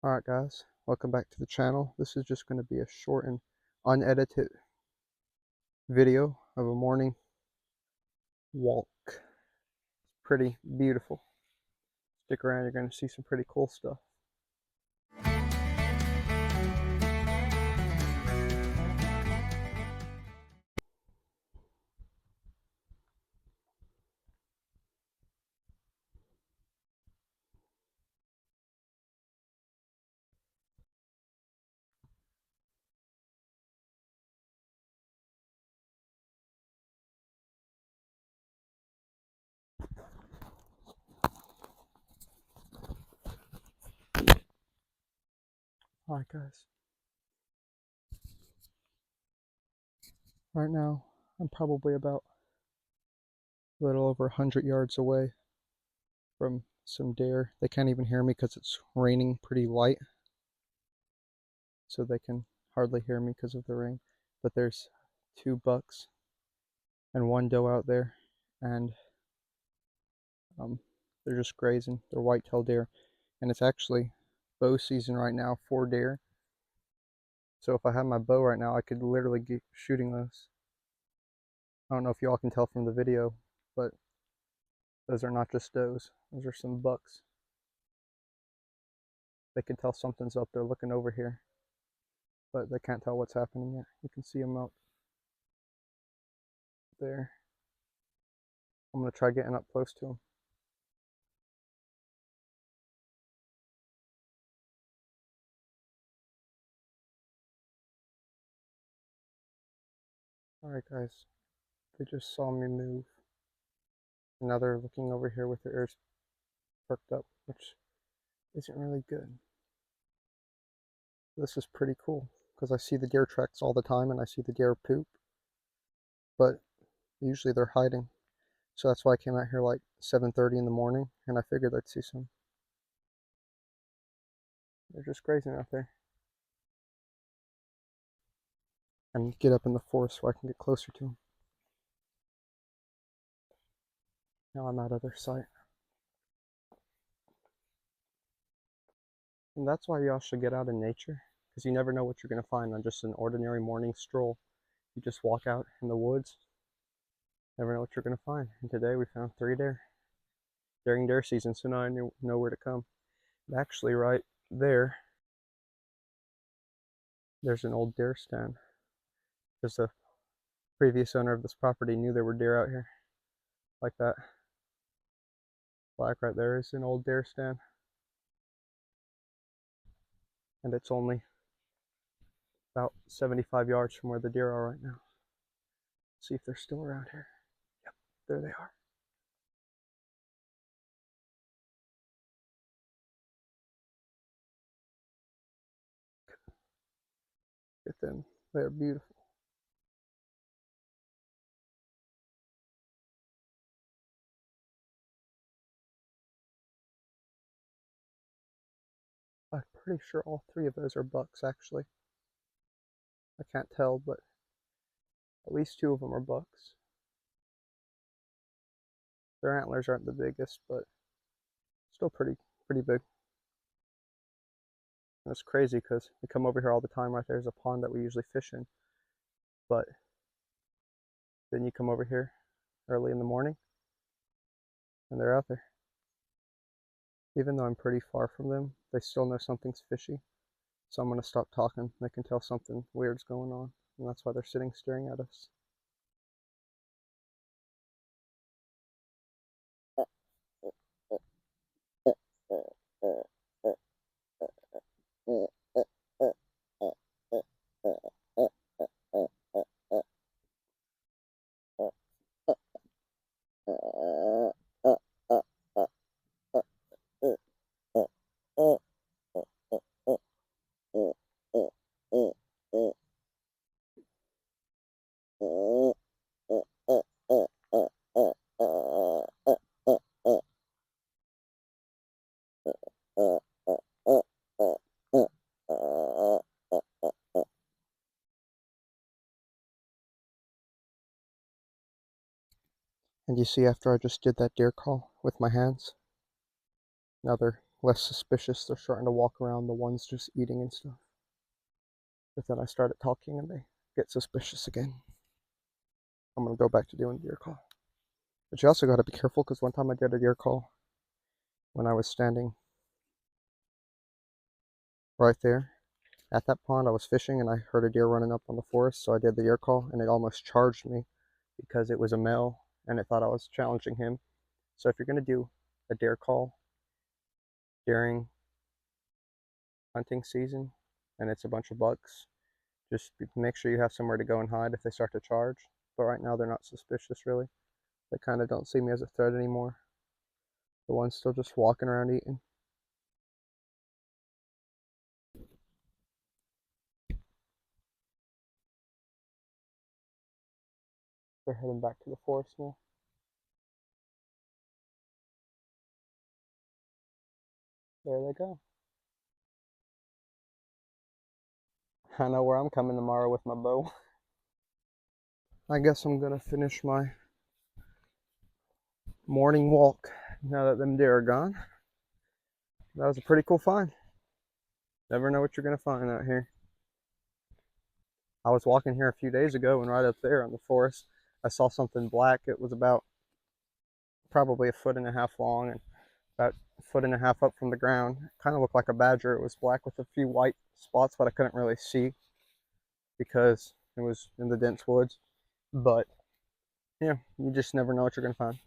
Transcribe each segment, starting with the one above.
Alright guys, welcome back to the channel. This is just going to be a short and unedited video of a morning walk. It's pretty beautiful. Stick around, you're going to see some pretty cool stuff. Alright guys, right now I'm probably about a little over 100 yards away from some deer. They can't even hear me because it's raining pretty light, so they can hardly hear me because of the rain. But there's 2 bucks and 1 doe out there, and they're just grazing. They're white-tailed deer, and it's actually bow season right now for deer. So if I had my bow right now, I could literally get shooting those. I don't know if y'all can tell from the video, but those are not just does. Those are some bucks. They can tell something's up. They're looking over here, but they can't tell what's happening yet. You can see them out there. I'm going to try getting up close to them. Alright guys, they just saw me move. And now they're looking over here with their ears perked up, which isn't really good. This is pretty cool because I see the deer tracks all the time and I see the deer poop, but usually they're hiding. So that's why I came out here like 7:30 in the morning, and I figured I'd see some. They're just grazing out there. And get up in the forest so I can get closer to them. Now I'm out of their sight. And that's why y'all should get out in nature, because you never know what you're going to find on just an ordinary morning stroll. You just walk out in the woods, never know what you're going to find. And today we found 3 deer during deer season, so now I know where to come. And actually, right there, there's an old deer stand, because the previous owner of this property knew there were deer out here. Like that black right there is an old deer stand, and it's only about 75 yards from where the deer are right now. Let's see if they're still around here. Yep, there they are. Get them. They're beautiful. I'm pretty sure all 3 of those are bucks, actually. I can't tell, but at least 2 of them are bucks. Their antlers aren't the biggest, but still pretty big. And it's crazy because we come over here all the time. Right there's a pond that we usually fish in, but then you come over here early in the morning and they're out there. Even though I'm pretty far from them, they still know something's fishy. So I'm going to stop talking. They can tell something weird's going on, and that's why they're sitting staring at us. And you see, after I just did that deer call with my hands, now they're less suspicious. They're starting to walk around, the ones just eating and stuff. But then I started talking and they get suspicious again. I'm gonna go back to doing deer call. But you also gotta be careful because one time I did a deer call when I was standing right there at that pond. I was fishing and I heard a deer running up on the forest, so I did the deer call and it almost charged me because it was a male and it thought I was challenging him. So if you're gonna do a deer call during hunting season and it's a bunch of bucks, just make sure you have somewhere to go and hide if they start to charge. But right now they're not suspicious really. They kind of don't see me as a threat anymore. The one's still just walking around eating. They're heading back to the forest now. There they go. I know where I'm coming tomorrow with my bow. I guess I'm gonna finish my morning walk now that them deer are gone. That was a pretty cool find. Never know what you're gonna find out here. I was walking here a few days ago and right up there in the forest, I saw something black. It was about probably a foot and a half long and about a foot and a half up from the ground. It kind of looked like a badger. It was black with a few white spots, but I couldn't really see because it was in the dense woods. But yeah, you just never know what you're gonna find.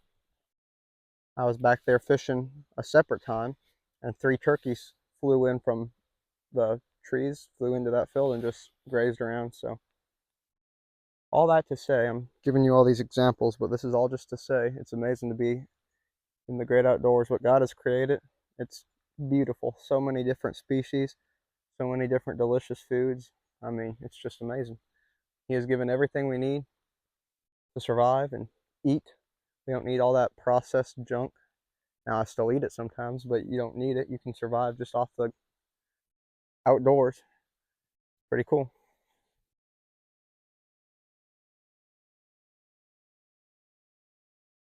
I was back there fishing a separate time and 3 turkeys flew in from the trees, flew into that field and just grazed around. So all that to say, I'm giving you all these examples, but this is all just to say it's amazing to be in the great outdoors. What God has created, it's beautiful. So many different species, so many different delicious foods. I mean, it's just amazing. He has given everything we need to survive and eat. We don't need all that processed junk. Now, I still eat it sometimes, but you don't need it. You can survive just off the outdoors. Pretty cool.